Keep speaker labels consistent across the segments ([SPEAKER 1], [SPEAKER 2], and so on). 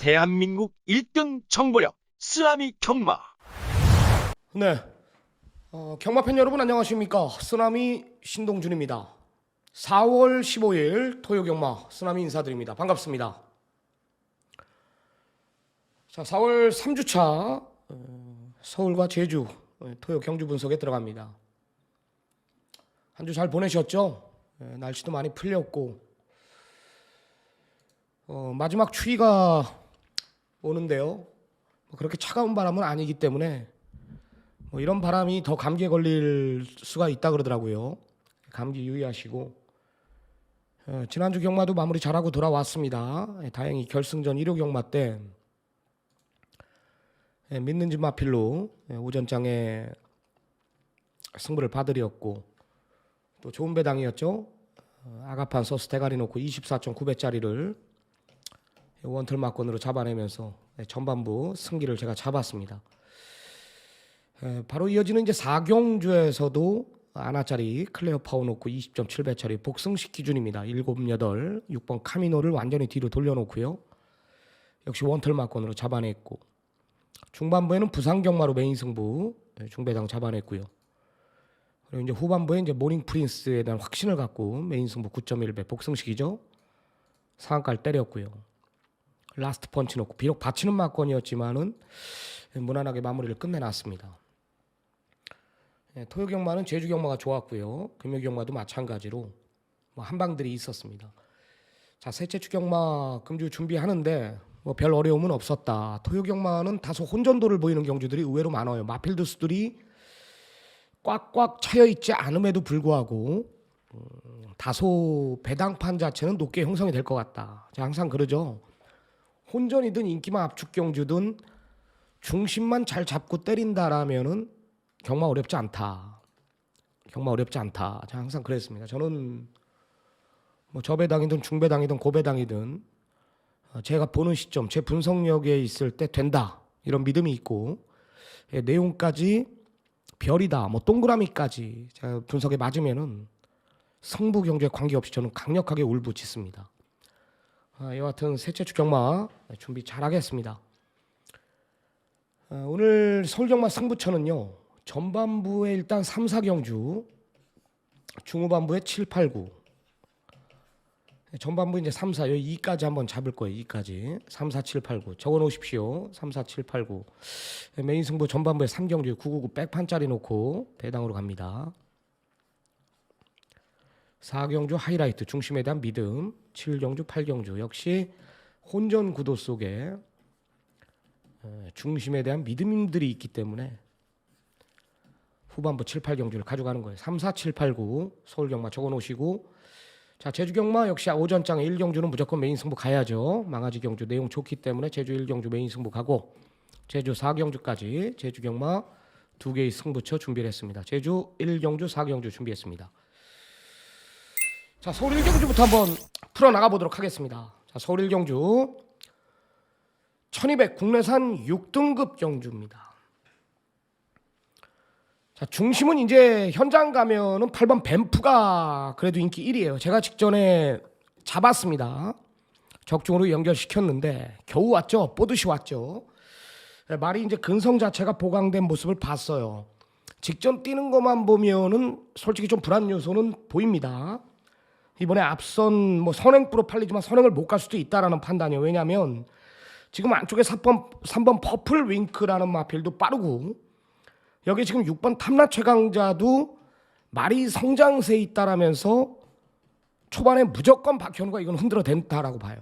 [SPEAKER 1] 대한민국 1등 정보력 쓰나미 경마.
[SPEAKER 2] 네, 경마팬 여러분 안녕하십니까? 쓰나미 신동준입니다. 4월 15일 토요 경마 쓰나미 인사드립니다. 반갑습니다. 자, 4월 3주차 서울과 제주 토요 경주 분석에 들어갑니다. 한 주 잘 보내셨죠? 날씨도 많이 풀렸고 마지막 추위가 오는데요. 그렇게 차가운 바람은 아니기 때문에 이런 바람이 더 감기에 걸릴 수가 있다 그러더라고요. 감기 유의하시고 지난주 경마도 마무리 잘하고 돌아왔습니다. 다행히 결승전 1호 경마 때 믿는 집 마필로 오전장에 승부를 봐드렸고 또 좋은 배당이었죠. 아가판 서스 대가리 놓고 24.9배짜리를 원털 막건으로 잡아내면서 전반부 승기를 제가 잡았습니다. 바로 이어지는 이제 4경주에서도 아나짜리 클레어 파워 놓고 20.7배짜리 복승식 기준입니다. 7, 8, 6번 카미노를 완전히 뒤로 돌려놓고요. 역시 원털 막건으로 잡아냈고 중반부에는 부상경마로 메인 승부 중배당 잡아냈고요. 그리고 이제 후반부에 이제 모닝 프린스에 대한 확신을 갖고 메인 승부 9.1배 복승식이죠. 상한가를 때렸고요. 라스트 펀치 놓고 비록 받치는 막건이었지만은 무난하게 마무리를 끝내놨습니다. 토요 경마는 제주 경마가 좋았고요. 금요 경마도 마찬가지로 한방들이 있었습니다. 자, 셋째 주 경마 금주 준비하는데 별 어려움은 없었다. 토요 경마는 다소 혼전도를 보이는 경주들이 의외로 많아요. 마필드 수들이 꽉꽉 차여 있지 않음에도 불구하고 다소 배당판 자체는 높게 형성이 될 것 같다. 제가 항상 그러죠. 혼전이든 인기만 압축 경주든 중심만 잘 잡고 때린다라면은 경마 어렵지 않다. 경마 어렵지 않다. 제가 항상 그랬습니다. 저는 저배당이든 중배당이든 고배당이든 제가 보는 시점, 제 분석력에 있을 때 된다. 이런 믿음이 있고 내용까지 별이다. 동그라미까지 제가 분석에 맞으면은 승부 경주에 관계없이 저는 강력하게 울부짖습니다. 여하튼 셋째 주 경마 준비 잘하겠습니다. 오늘 서울경마 승부처는요. 전반부에 일단 3, 4경주 중후반부에 7, 8, 9 전반부 이제 3, 4 여기 2까지 한번 잡을 거예요. 2까지 3, 4, 7, 8, 9 적어놓으십시오. 3, 4, 7, 8, 9 메인 승부 전반부에 3경주 9, 9, 9 백판짜리 놓고 배당으로 갑니다. 4경주 하이라이트 중심에 대한 믿음 7경주 8경주 역시 혼전 구도 속에 중심에 대한 믿음들이 있기 때문에 후반부 7, 8경주를 가져가는 거예요. 3, 4, 7, 8, 9 서울경마 적어놓으시고 자 제주경마 역시 오전장에 1경주는 무조건 메인 승부 가야죠. 망아지 경주 내용 좋기 때문에 제주 1경주 메인 승부 가고 제주 4경주까지 제주경마 2개의 승부처 준비를 했습니다. 제주 1경주 4경주 준비했습니다. 자, 서울 1경주부터 한번 풀어나가 보도록 하겠습니다. 자, 서울 1경주 1200 국내산 6등급 경주입니다. 자, 중심은 이제 현장 가면은 8번 뱀프가 그래도 인기 1위에요. 제가 직전에 잡았습니다. 적중으로 연결시켰는데 겨우 왔죠. 뽀듯이 왔죠. 말이 이제 근성 자체가 보강된 모습을 봤어요. 직전 뛰는 것만 보면은 솔직히 좀 불안 요소는 보입니다. 이번에 앞선 선행부로 팔리지만 선행을 못 갈 수도 있다라는 판단이에요. 왜냐하면 지금 안쪽에 3번 퍼플 윙크라는 마필도 빠르고 여기 지금 6번 탐라 최강자도 말이 성장세에 있다라면서 초반에 무조건 박현우가 이건 흔들어 댄다라고 봐요.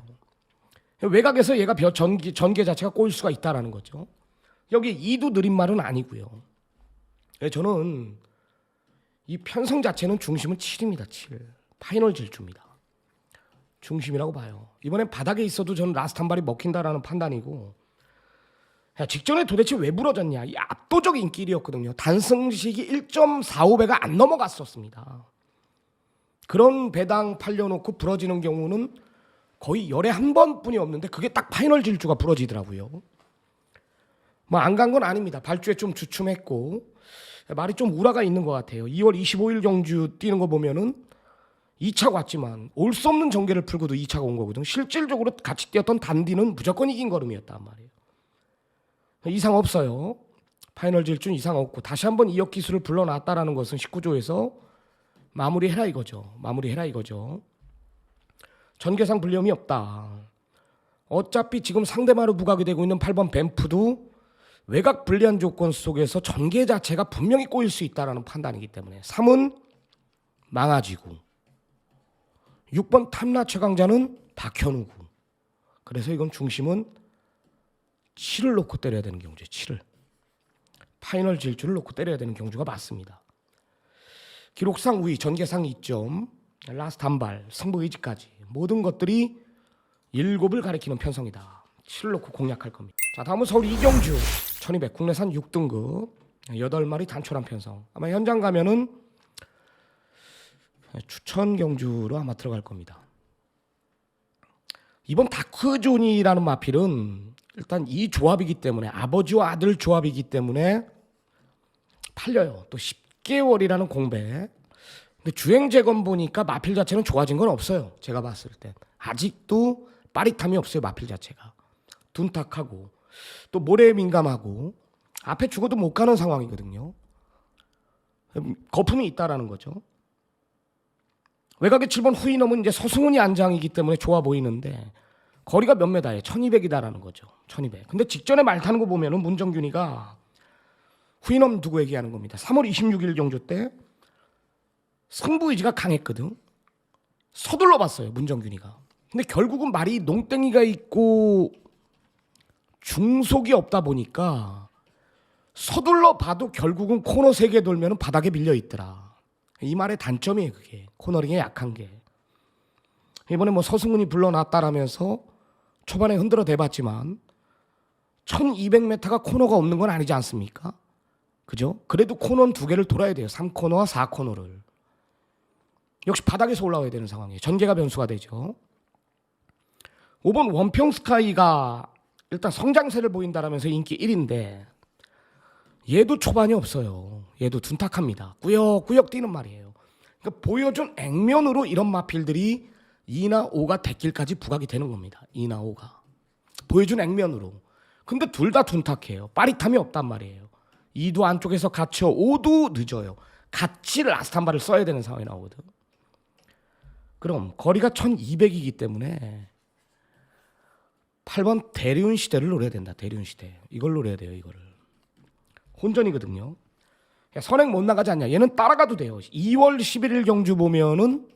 [SPEAKER 2] 외곽에서 얘가 전개 자체가 꼬일 수가 있다라는 거죠. 여기 2도 느린 말은 아니고요. 저는 이 편성 자체는 중심은 7입니다. 7. 파이널 질주입니다. 중심이라고 봐요. 이번엔 바닥에 있어도 저는 라스트 한 발이 먹힌다라는 판단이고 직전에 도대체 왜 부러졌냐. 이 압도적인 인기 1위였거든요. 단승식이 1.45배가 안 넘어갔었습니다. 그런 배당 팔려놓고 부러지는 경우는 거의 열에 한 번뿐이 없는데 그게 딱 파이널 질주가 부러지더라고요. 안 간 건 아닙니다. 발주에 좀 주춤했고 말이 좀 우라가 있는 것 같아요. 2월 25일 경주 뛰는 거 보면은 2차가 왔지만 올 수 없는 전개를 풀고도 2차가 온 거거든. 실질적으로 같이 뛰었던 단디는 무조건 이긴 걸음이었단 말이에요. 이상 없어요. 파이널 질주 이상 없고 다시 한번 이역 기술을 불러놨다라는 것은 19조에서 마무리해라 이거죠. 마무리해라 이거죠. 전개상 불리함이 없다. 어차피 지금 상대마로 부각이 되고 있는 8번 뱀프도 외곽 불리한 조건 속에서 전개 자체가 분명히 꼬일 수 있다라는 판단이기 때문에 3은 망아지고 6번 탐라 최강자는 박현우고 그래서 이건 중심은 7을 놓고 때려야 되는 경주예요. 7을. 파이널 질주를 놓고 때려야 되는 경주가 맞습니다. 기록상 우위, 전개상 2점, 라스트 한 발, 승부 의지까지 모든 것들이 7을 가리키는 편성이다. 7을 놓고 공략할 겁니다. 자, 다음은 서울 이경주 1200 국내산 6등급 8마리 단촐한 편성. 아마 현장 가면은 추천 경주로 아마 들어갈 겁니다. 이번 다크존이라는 마필은 일단 이 조합이기 때문에 아버지와 아들 조합이기 때문에 팔려요. 또 10개월이라는 공백. 근데 주행재건 보니까 마필 자체는 좋아진 건 없어요. 제가 봤을 때 아직도 빠릿함이 없어요. 마필 자체가 둔탁하고 또 모래에 민감하고 앞에 죽어도 못 가는 상황이거든요. 거품이 있다라는 거죠. 외곽의 7번 후이넘은 이제 서승훈이 안장이기 때문에 좋아 보이는데 거리가 몇 메다예요? 1200이다라는 거죠. 1200. 근데 직전에 말 타는 거 보면은 문정균이가 후이넘 두고 얘기하는 겁니다. 3월 26일 경주 때 승부 의지가 강했거든. 서둘러 봤어요. 문정균이가. 근데 결국은 말이 농땡이가 있고 중속이 없다 보니까 서둘러 봐도 결국은 코너 3개 돌면은 바닥에 밀려 있더라. 이 말의 단점이에요. 그게 코너링에 약한 게. 이번에 뭐 서승훈이 불러놨다라면서 초반에 흔들어 대봤지만 1200m가 코너가 없는 건 아니지 않습니까? 그죠? 그래도 코너는 2개를 돌아야 돼요. 3코너와 4코너를. 역시 바닥에서 올라와야 되는 상황이에요. 전개가 변수가 되죠. 5번 원평 스카이가 일단 성장세를 보인다라면서 인기 1인데 얘도 초반이 없어요. 얘도 둔탁합니다. 꾸역꾸역 뛰는 말이에요. 그러니까 보여준 액면으로 이런 마필들이 2나 5가 대길까지 부각이 되는 겁니다. 2나 5가. 보여준 액면으로. 근데 둘 다 둔탁해요. 빠릿함이 없단 말이에요. 2도 안쪽에서 갇혀 5도 늦어요. 같이 라스트 한 발을 써야 되는 상황이 나오거든. 그럼 거리가 1200이기 때문에 8번 대륜 시대를 노려야 된다. 대륜 시대. 이걸 노려야 돼요. 이거를. 혼전이거든요. 선행 못 나가지 않냐. 얘는 따라가도 돼요. 2월 11일 경주 보면은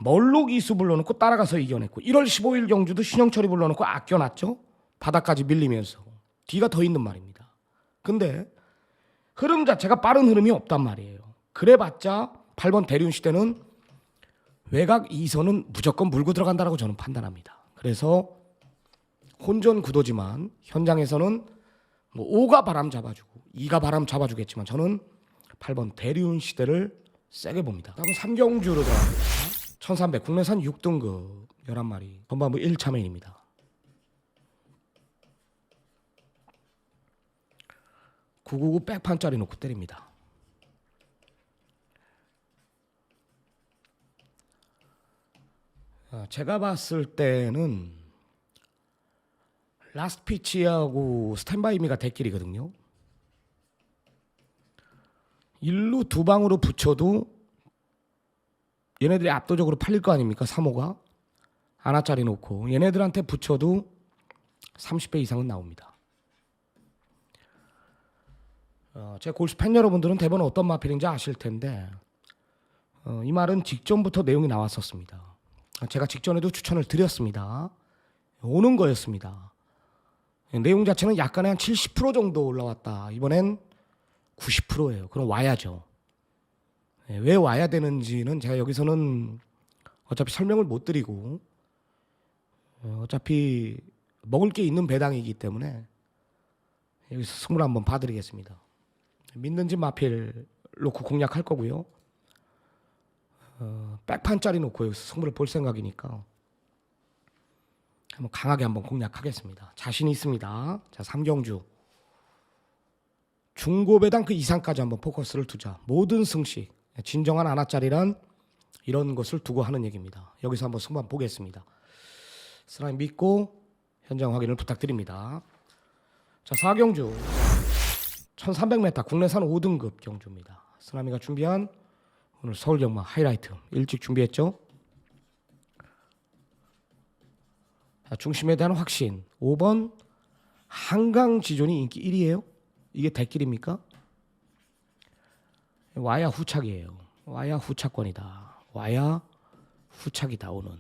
[SPEAKER 2] 멀록 이수 불러놓고 따라가서 이겨냈고 1월 15일 경주도 신영철이 불러놓고 아껴놨죠. 바닥까지 밀리면서. 뒤가 더 있는 말입니다. 근데 흐름 자체가 빠른 흐름이 없단 말이에요. 그래봤자 8번 대륜 시대는 외곽 2선은 무조건 물고 들어간다라고 저는 판단합니다. 그래서 혼전 구도지만 현장에서는 뭐 5가 바람 잡아주고 2가 바람 잡아주겠지만 저는 8번 대륜 시대를 세게 봅니다. 다음은 삼경주로 들어갑니다. 1300 국내산 6등급 11마리 전반부 1차맨입니다. (999) 백판짜리 놓고 때립니다. 제가 봤을 때는 라스트 피치하고 스탠바이미가 대길이거든요. 1루 2방으로 붙여도 얘네들이 압도적으로 팔릴 거 아닙니까? 3호가 하나짜리 놓고 얘네들한테 붙여도 30배 이상은 나옵니다. 제 골수 팬 여러분들은 대부분 어떤 마필인지 아실 텐데 이 말은 직전부터 내용이 나왔었습니다. 제가 직전에도 추천을 드렸습니다. 오는 거였습니다. 내용 자체는 약간의 한 70% 정도 올라왔다. 이번엔 90%예요. 그럼 와야죠. 왜 와야 되는지는 제가 여기서는 어차피 설명을 못 드리고 어차피 먹을 게 있는 배당이기 때문에 여기서 승부를 한번 봐드리겠습니다. 믿는 집 마필 놓고 공략할 거고요. 백판짜리 놓고 여기서 승부를 볼 생각이니까 한번 강하게 한번 공략하겠습니다. 자신이 있습니다. 자, 삼경주 중고 배당 그 이상까지 한번 포커스를 두자. 모든 승식 진정한 하나짜리란 이런 것을 두고 하는 얘기입니다. 여기서 한번 승부 보겠습니다. 쓰라미 믿고 현장 확인을 부탁드립니다. 자, 4경주 1300m 국내산 5등급 경주입니다. 쓰라미가 준비한 오늘 서울경마 하이라이트 일찍 준비했죠. 자, 중심에 대한 확신 5번 한강지존이 인기 1위예요. 이게 대길입니까? 와야 후착이에요. 와야 후착권이다. 와야 후착이다 오는.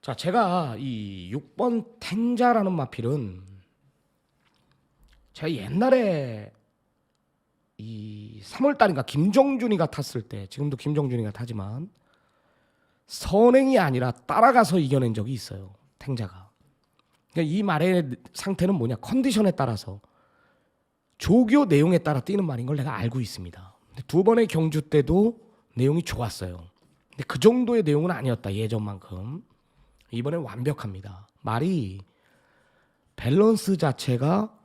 [SPEAKER 2] 자, 제가 이 6번 탱자라는 마필은 제가 옛날에 이 3월달인가 김정준이가 탔을 때, 지금도 김정준이가 타지만 선행이 아니라 따라가서 이겨낸 적이 있어요. 탱자가. 그러니까 이 말의 상태는 뭐냐, 컨디션에 따라서 조교 내용에 따라 뛰는 말인 걸 내가 알고 있습니다. 두 번의 경주 때도 내용이 좋았어요. 근데 그 정도의 내용은 아니었다, 예전만큼. 이번엔 완벽합니다. 말이 밸런스 자체가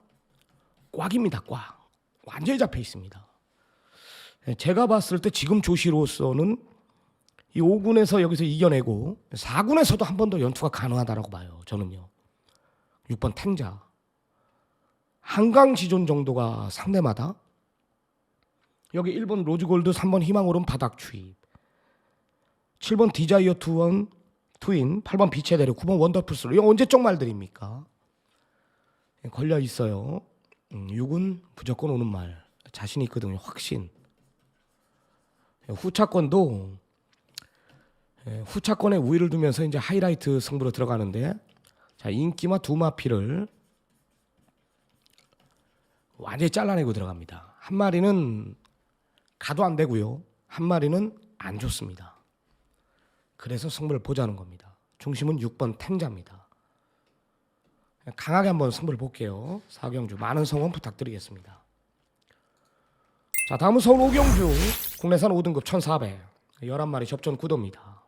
[SPEAKER 2] 꽉입니다. 꽉. 완전히 잡혀 있습니다. 제가 봤을 때 지금 조시로서는 이 5군에서 여기서 이겨내고 4군에서도 한 번 더 연투가 가능하다라고 봐요. 저는요. 6번 탱자. 한강지존 정도가 상대마다. 여기 1번 로즈골드, 3번 희망오름 바닥 추입, 7번 디자이어 트윈, 8번 빛의 대륙, 9번 원더풀스로. 이거 언제적 말들입니까? 걸려 있어요. 6은 무조건 오는 말. 자신 있거든요. 확신. 후차권도 후차권에 우위를 두면서 이제 하이라이트 승부로 들어가는데, 자, 인기마 두 마피를 완전히 잘라내고 들어갑니다. 한 마리는 가도 안 되고요. 한 마리는 안 좋습니다. 그래서 승부를 보자는 겁니다. 중심은 6번 탱자입니다. 강하게 한번 승부를 볼게요. 4경주 많은 성원 부탁드리겠습니다. 자, 다음은 서울 5경주 국내산 5등급 1400 11마리 접전 구도입니다.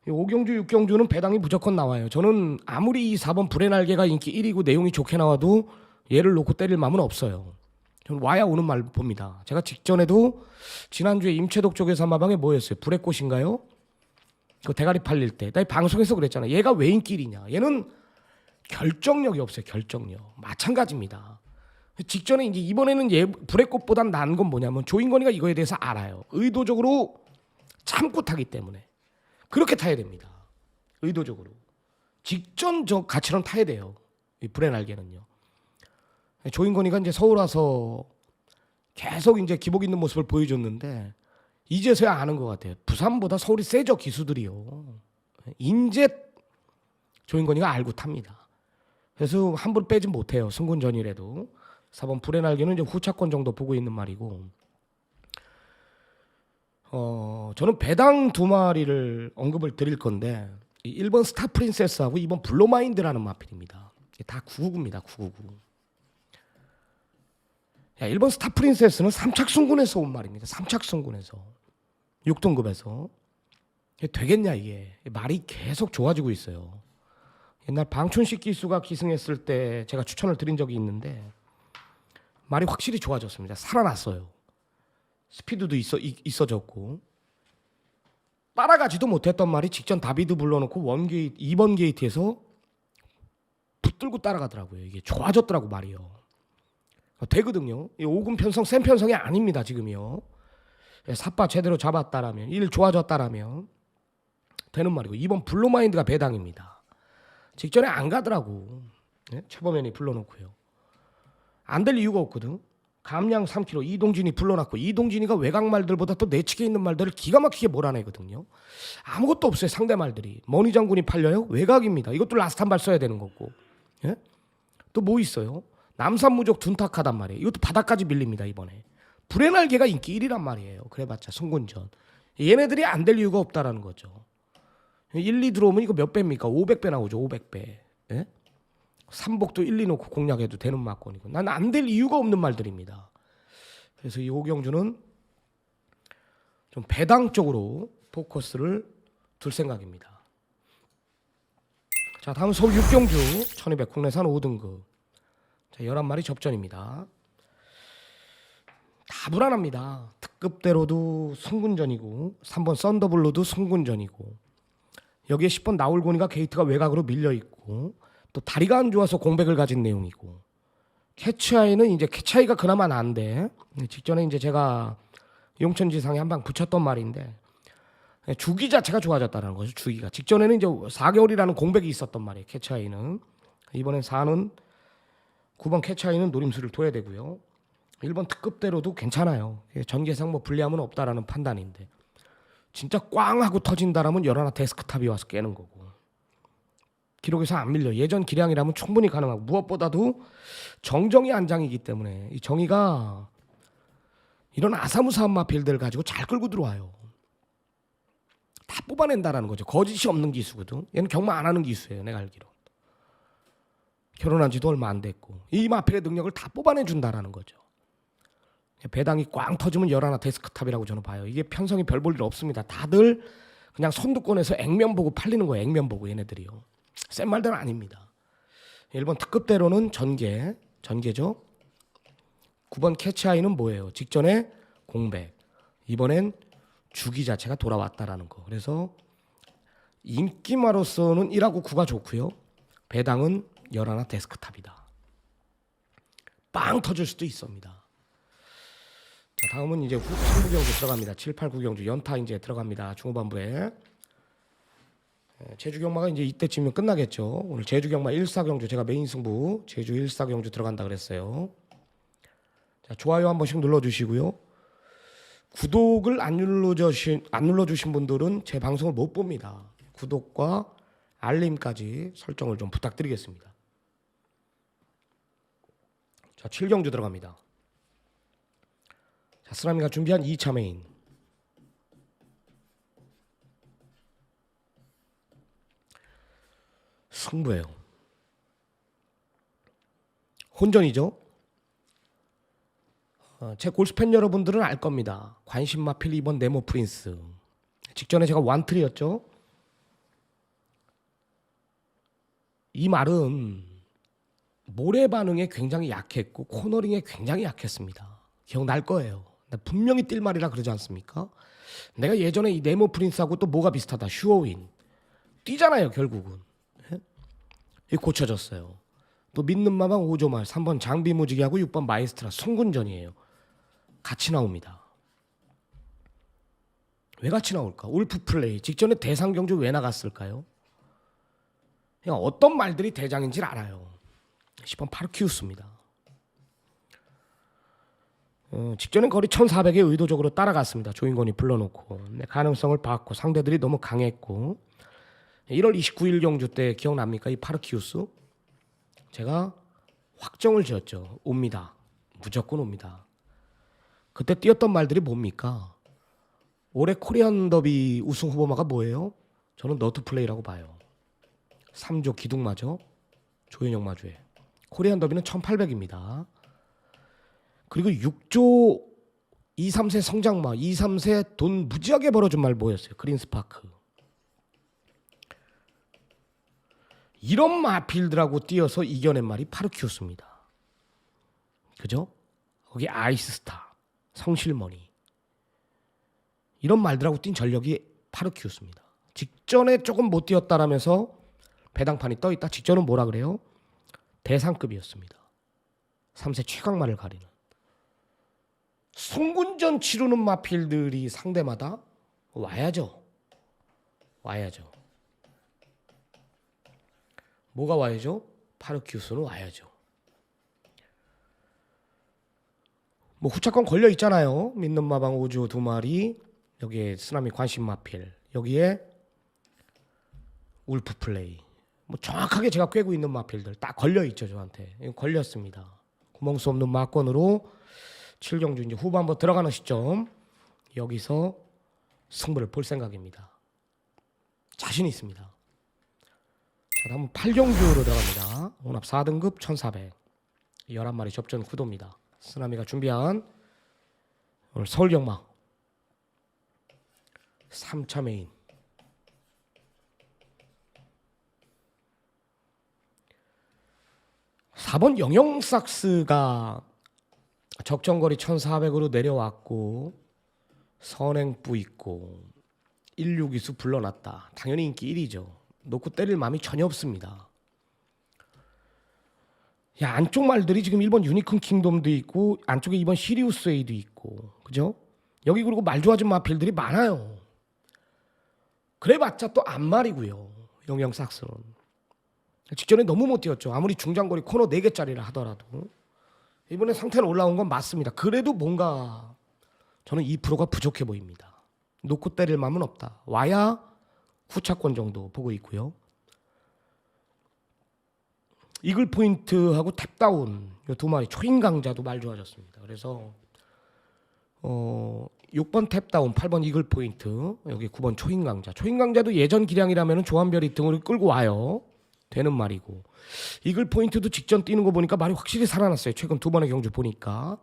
[SPEAKER 2] 5경주 6경주는 배당이 무조건 나와요. 저는 아무리 이 4번 불의 날개가 인기 1위고 내용이 좋게 나와도 얘를 놓고 때릴 마음은 없어요. 저는 와야 오는 말 봅니다. 제가 직전에도 지난주에 임채독 쪽에서 한 마방에 뭐였어요? 불의 꽃인가요? 그 대가리 팔릴 때 나 방송에서 그랬잖아. 얘가 왜 인기 1위냐? 얘는 결정력이 없어요. 결정력. 마찬가지입니다. 직전에 이제 이번에는 얘 불의 꽃보단 나은 건 뭐냐면 조인건이가 이거에 대해서 알아요. 의도적으로 참고 타기 때문에 그렇게 타야 됩니다. 의도적으로 직전 저 가치론 타야 돼요. 이 불의 날개는요. 조인건이가 이제 서울 와서 계속 이제 기복 있는 모습을 보여줬는데 이제서야 아는 것 같아요. 부산보다 서울이 세죠, 기수들이요. 인제 조인건이가 알고 탑니다. 그래서 함부로 빼지 못해요. 승군 전이라도. 4번 불의 날개는 이제 후차권 정도 보고 있는 말이고, 저는 배당 두 마리를 언급을 드릴 건데 1번 스타 프린세스하고 2번 블로마인드라는 마필입니다. 다 999입니다. 999. 야, 1번 스타 프린세스는 삼착승군에서 온 말입니다. 삼착승군에서 6등급에서. 되겠냐 이게. 말이 계속 좋아지고 있어요. 옛날 방춘식 기수가 기승했을 때 제가 추천을 드린 적이 있는데 말이 확실히 좋아졌습니다. 살아났어요. 스피드도 있어졌고, 따라가지도 못했던 말이 직전 다비드 불러놓고 2번 게이트에서 붙들고 따라가더라고요. 이게 좋아졌더라고 말이요. 되거든요. 5군 편성 센 편성이 아닙니다. 지금이요. 삿바 제대로 잡았다라면, 일 좋아졌다라면 되는 말이고, 2번 블루마인드가 배당입니다. 직전에 안 가더라고. 최범현이 불러놓고요. 안 될 이유가 없거든. 감량 3kg 이동진이 불러놨고, 이동진이가 외곽 말들보다 또 내측에 있는 말들을 기가 막히게 몰아내거든요. 아무것도 없어요. 상대 말들이. 머니 장군이 팔려요? 외곽입니다. 이것도 라스트 한 발 써야 되는 거고. 예? 또 뭐 있어요? 남산무적 둔탁하단 말이에요. 이것도 바닥까지 밀립니다. 이번에. 불의 날개가 인기 1위란 말이에요. 그래봤자 송군전. 얘네들이 안 될 이유가 없다라는 거죠. 1, 2 들어오면 이거 몇 배입니까? 500배 나오죠. 500배. 예? 삼복도 1, 2 놓고 공략해도 되는 막권이고. 난 안 될 이유가 없는 말들입니다. 그래서 이 오경주는 좀 배당 쪽으로 포커스를 둘 생각입니다. 자, 다음 서울 6경주 1200 국내산 5등급. 자, 11마리 접전입니다. 다 불안합니다. 특급대로도 승군전이고 3번 썬더블로도 승군전이고 여기에 10번 나올고니가 게이트가 외곽으로 밀려있고 또 다리가 안 좋아서 공백을 가진 내용이고 캐치아이는 이제 캐치아이가 그나마 나은데 직전에 이제 제가 용천지상에 한 방 붙였던 말인데 주기 자체가 좋아졌다는 거죠. 주기가 직전에는 이제 4개월이라는 공백이 있었던 말이에요. 캐치아이는 이번엔 4는 9번 캐치아이는 노림수를 둬야 되고요. 1번 특급대로도 괜찮아요. 전개상 뭐 불리함은 없다라는 판단인데 진짜 꽝 하고 터진다라면 열하나 데스크탑이 와서 깨는 거고 기록에서 안 밀려. 예전 기량이라면 충분히 가능하고 무엇보다도 정정이 안장이기 때문에 이 정의가 이런 아사무사한 마필드를 가지고 잘 끌고 들어와요. 다 뽑아낸다라는 거죠. 거짓이 없는 기수거든. 얘는 경마 안 하는 기수예요. 내가 알기로. 결혼한 지도 얼마 안 됐고 이 마필의 능력을 다 뽑아내준다라는 거죠. 배당이 꽝 터지면 열하나 데스크탑이라고 저는 봐요. 이게 편성이 별 볼 일 없습니다. 다들 그냥 선두권에서 액면 보고 팔리는 거예요. 액면 보고 얘네들이요. 센 말들은 아닙니다. 1번 특급대로는 전개죠. 9번 캐치아이는 뭐예요? 직전에 공백. 이번엔 주기 자체가 돌아왔다라는 거. 그래서 인기마로서는 1하고 9가 좋고요. 배당은 열하나 데스크탑이다. 빵 터질 수도 있습니다. 자, 다음은 이제 승부경주 들어갑니다. 7, 8, 9경주 연타 이제 들어갑니다. 중후반부에. 제주경마가 이제 이때쯤이면 끝나겠죠. 오늘 제주경마 1사경주 제가 메인 승부 제주 1사경주 들어간다 그랬어요. 자, 좋아요 한 번씩 눌러주시고요. 구독을 안 눌러주신 분들은 제 방송을 못 봅니다. 구독과 알림까지 설정을 좀 부탁드리겠습니다. 자, 7경주 들어갑니다. 자, 쓰라미가 준비한 2차 메인. 승부예요. 혼전이죠. 제 골스팬 여러분들은 알 겁니다. 관심 마필 2번 네모 프린스. 직전에 제가 완트리였죠. 이 말은 모래 반응에 굉장히 약했고 코너링에 굉장히 약했습니다. 기억날 거예요. 분명히 뛸 말이라 그러지 않습니까? 내가 예전에 이 네모 프린스하고 또 뭐가 비슷하다. 슈어윈. 뛰잖아요 결국은. 이 고쳐졌어요. 또 믿는 마방 5조말 3번 장비 무지개하고 6번 마이스트라 승군전이에요. 같이 나옵니다. 왜 같이 나올까? 울프 플레이 직전에 대상경주 왜 나갔을까요? 그냥 어떤 말들이 대장인지 알아요. 10번 파르키우스입니다. 직전엔 거리 1400에 의도적으로 따라갔습니다. 조인권이 불러놓고 가능성을 봤고 상대들이 너무 강했고 1월 29일 경주 때 기억납니까? 이 파르키우스 제가 확정을 지었죠. 옵니다. 무조건 옵니다. 그때 뛰었던 말들이 뭡니까? 올해 코리안 더비 우승 후보마가 뭐예요? 저는 너트 플레이라고 봐요. 3조 기둥마저 조현영 마주에 코리안 더비는 1800입니다. 그리고 6조 2, 3세 성장마 2, 3세 돈 무지하게 벌어준 말 뭐였어요? 그린스파크. 이런 마필드라고 뛰어서 이겨낸 말이 파르키우스입니다. 그죠? 거기 아이스스타, 성실머니 이런 말들하고 뛴 전력이 파르키우스입니다. 직전에 조금 못 뛰었다라면서 배당판이 떠있다. 직전은 뭐라 그래요? 대상급이었습니다. 3세 최강마를 가리는. 승군전 치르는 마필들이 상대마다 와야죠. 뭐가 와야죠? 파르키우스는 와야죠. 뭐 후차권 걸려 있잖아요. 믿는 마방 5조 2마리 여기에 쓰나미 관심 마필 여기에 울프 플레이 뭐 정확하게 제가 꿰고 있는 마필들 딱 걸려 있죠. 저한테 걸렸습니다. 구멍 수 없는 마권으로 7경주 이제 후반부 들어가는 시점 여기서 승부를 볼 생각입니다. 자신 있습니다. 자, 다음은 8경주로 들어갑니다. 혼합 4등급 1400 11마리 접전 구도입니다. 쓰나미가 준비한 오늘 서울경마 3차 메인. (4번) 영영삭스가 적정거리 1400으로 내려왔고 선행부 있고 16위수 불러놨다. 당연히 인기 1위죠. 놓고 때릴 마음이 전혀 없습니다. 야, 안쪽 말들이 지금 1번 유니콘 킹덤도 있고 안쪽에 2번 시리우스 A도 있고, 그죠? 여기 그리고 말 좋아진 마필들이 많아요. 그래봤자 또 안말이고요. 영영삭스는 직전에 너무 못 뛰었죠. 아무리 중장거리 코너 4개짜리라 하더라도 이번에 상태는 올라온 건 맞습니다. 그래도 뭔가 저는 2%가 부족해 보입니다. 놓고 때릴 마음은 없다. 와야 후차권 정도 보고 있고요. 이글 포인트하고 탭다운 이 두 마리 초인 강자도 말 좋아졌습니다. 그래서 6번 탭다운, 8번 이글 포인트, 여기 9번 초인 강자. 초인 강자도 예전 기량이라면 조한별이 등으로 끌고 와요. 되는 말이고. 이글 포인트도 직전 뛰는 거 보니까 말이 확실히 살아났어요. 최근 두 번의 경주 보니까.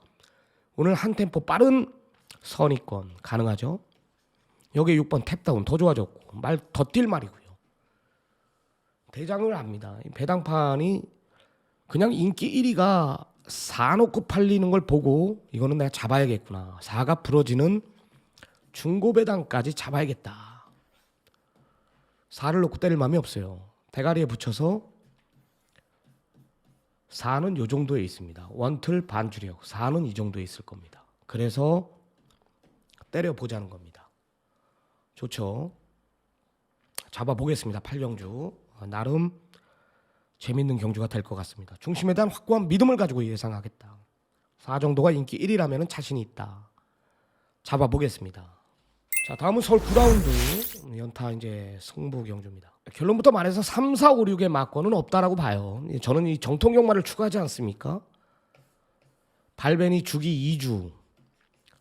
[SPEAKER 2] 오늘 한 템포 빠른 선입권 가능하죠. 여기 6번 탭다운 더 좋아졌고 말 더 뛸 말이고요. 대장을 합니다. 배당판이 그냥 인기 1위가 4 놓고 팔리는 걸 보고 이거는 내가 잡아야겠구나. 4가 부러지는 중고 배당까지 잡아야겠다. 4를 놓고 때릴 마음이 없어요. 대가리에 붙여서 4는 이 정도에 있습니다. 원틀 반주력 4는 이 정도에 있을 겁니다. 그래서 때려보자는 겁니다. 좋죠. 잡아보겠습니다. 8경주 나름 재밌는 경주가 될 것 같습니다. 중심에 대한 확고한 믿음을 가지고 예상하겠다. 4 정도가 인기 1위라면 자신이 있다. 잡아보겠습니다. 자, 다음은 서울 9라운드 연타 이제 승부 경주입니다. 결론부터 말해서 3, 4, 5, 6의 막권은 없다라고 봐요. 저는 이 정통경마를 추가하지 않습니까? 발벤이 주기 2주,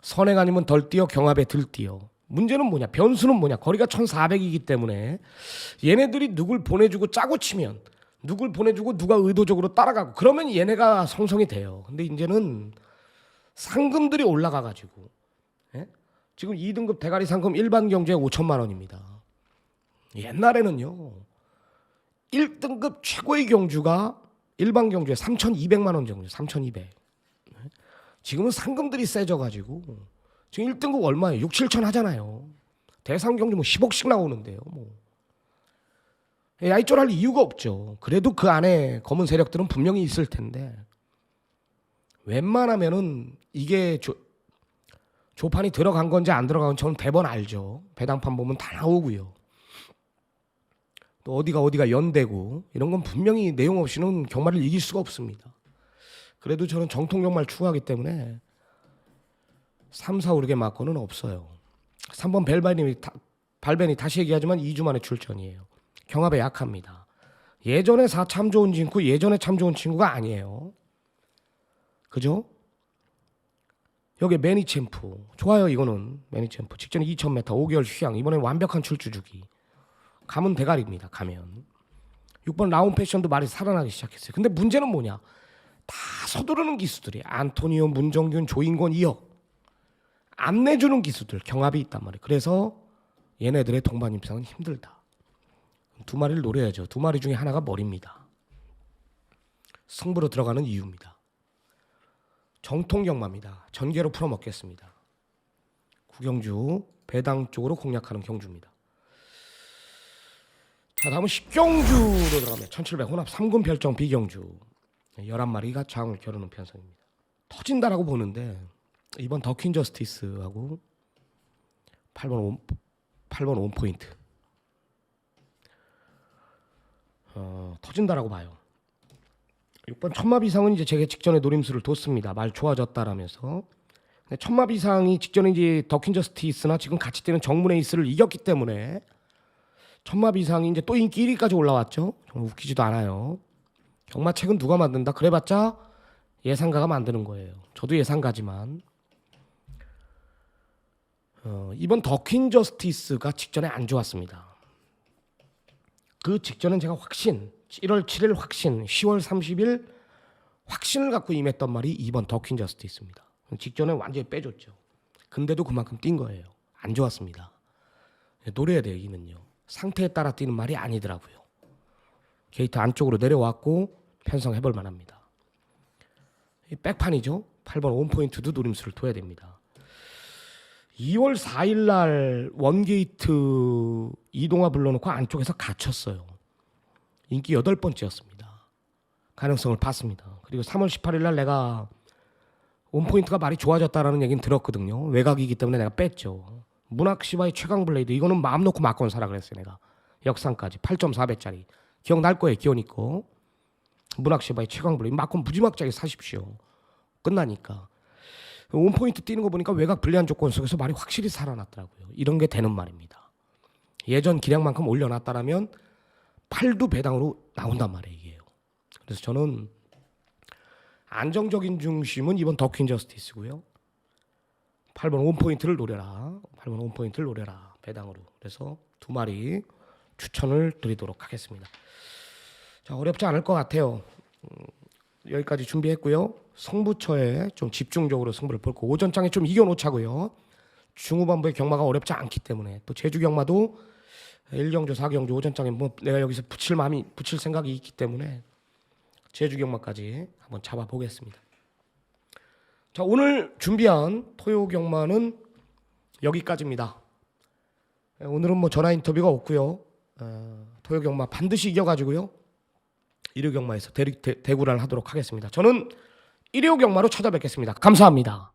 [SPEAKER 2] 선행 아니면 덜 뛰어, 경합에 들 뛰어. 문제는 뭐냐? 변수는 뭐냐? 거리가 1400이기 때문에 얘네들이 누굴 보내주고 짜고 치면 누굴 보내주고 누가 의도적으로 따라가고 그러면 얘네가 성성이 돼요. 근데 이제는 상금들이 올라가가지고 지금 2등급 대가리 상금 일반 경주에 5천만 원입니다. 옛날에는요 1등급 최고의 경주가 일반 경주에 3,200만 원 정도, 3,200. 지금은 상금들이 세져가지고 지금 1등급 얼마예요? 6, 7천 하잖아요. 대상 경주 뭐 10억씩 나오는데요. 뭐 야이쫄 할 이유가 없죠. 그래도 그 안에 검은 세력들은 분명히 있을 텐데 웬만하면은 이게 조판이 들어간 건지 안 들어간 건지 저는 대번 알죠. 배당판 보면 다 나오고요. 또 어디가 연대고 이런 건 분명히 내용 없이는 경마를 이길 수가 없습니다. 그래도 저는 정통 경마를 추구하기 때문에 3, 4, 5, 6의 막권은 없어요. 3번 발벤이 다시 얘기하지만 2주 만에 출전이에요. 경합에 약합니다. 예전에 참 좋은 친구, 예전에 참 좋은 친구가 아니에요. 그죠? 여기 매니챔프 좋아요. 이거는 매니챔프 직전에 2000m 5개월 휴양, 이번엔 완벽한 출주 주기. 가면 대가리입니다. 가면 6번 라운 패션도 말이 살아나기 시작했어요. 근데 문제는 뭐냐? 다 서두르는 기수들이 안토니오, 문정균, 조인권, 이혁 안 내주는 기수들 경합이 있단 말이에요. 그래서 얘네들의 동반 입상은 힘들다. 두 마리를 노려야죠. 두 마리 중에 하나가 머리입니다. 승부로 들어가는 이유입니다. 정통 경마입니다. 전개로 풀어먹겠습니다. 구경주 배당 쪽으로 공략하는 경주입니다. 자, 다음은 10경주로 들어가면 1700 혼합 3군 별정 비경주 11마리가 장을 겨루는 편성입니다. 터진다라고 보는데 이번 더퀸 저스티스하고 8번 온포인트 터진다라고 봐요. 6번 천마비 이상은 이제 제게 직전에 노림수를 뒀습니다. 말 좋아졌다라면서. 근데 천마비 이상이 직전에 이제 더퀸 저스티스나 지금 같이 뛰는 정문의 이스를 이겼기 때문에 천마비 이상이 이제 또 인기 1위까지 올라왔죠. 정말 웃기지도 않아요. 경마책은 누가 만든다? 그래봤자 예상가가 만드는 거예요. 저도 예상가지만 이번 더퀸 저스티스가 직전에 안 좋았습니다. 그 직전엔 제가 1월 7일 확신, 10월 30일 확신을 갖고 임했던 말이 2번 더퀸 저스티스입니다. 직전에 완전히 빼줬죠. 근데도 그만큼 뛴 거예요. 안 좋았습니다. 노려야 돼요. 이는요. 상태에 따라 뛰는 말이 아니더라고요. 게이트 안쪽으로 내려왔고 편성해볼 만합니다. 이 백판이죠. 8번 온포인트도 노림수를 둬야 됩니다. 2월 4일 날 원게이트 이동화 불러놓고 안쪽에서 갇혔어요. 인기 8번째였습니다. 가능성을 봤습니다. 그리고 3월 18일 날 내가 온포인트가 많이 좋아졌다라는 얘기는 들었거든요. 외곽이기 때문에 내가 뺐죠. 문학시바의 최강 블레이드 이거는 마음 놓고 맞고 온 사라 그랬어요. 내가 역상까지 8.4배짜리 기억날 거예요. 기원 있고 문학시바의 최강 블레이드 맞고 무지막지하게 사십시오. 끝나니까 온포인트 뛰는 거 보니까 외곽 불리한 조건 속에서 말이 확실히 살아났더라고요. 이런 게 되는 말입니다. 예전 기량만큼 올려놨다라면 8도 배당으로 나온단 말이에요. 이게요. 그래서 저는 안정적인 중심은 이번 더퀸 저스티스고요. 8번 온포인트를 노려라. 8번 온포인트를 노려라. 배당으로. 그래서 두 마리 추천을 드리도록 하겠습니다. 자, 어렵지 않을 것 같아요. 여기까지 준비했고요. 승부처에 좀 집중적으로 승부를 볼 거고 오전장에 좀 이겨놓자고요. 중후반부의 경마가 어렵지 않기 때문에 또 제주 경마도 1경주, 4경주 오전장에 뭐 내가 여기서 붙일 생각이 있기 때문에 제주 경마까지 한번 잡아보겠습니다. 자, 오늘 준비한 토요 경마는 여기까지입니다. 오늘은 뭐 전화 인터뷰가 없고요. 토요 경마 반드시 이겨가지고요. 일요 경마에서 대구를 하도록 하겠습니다. 저는 일요 경마로 찾아뵙겠습니다. 감사합니다.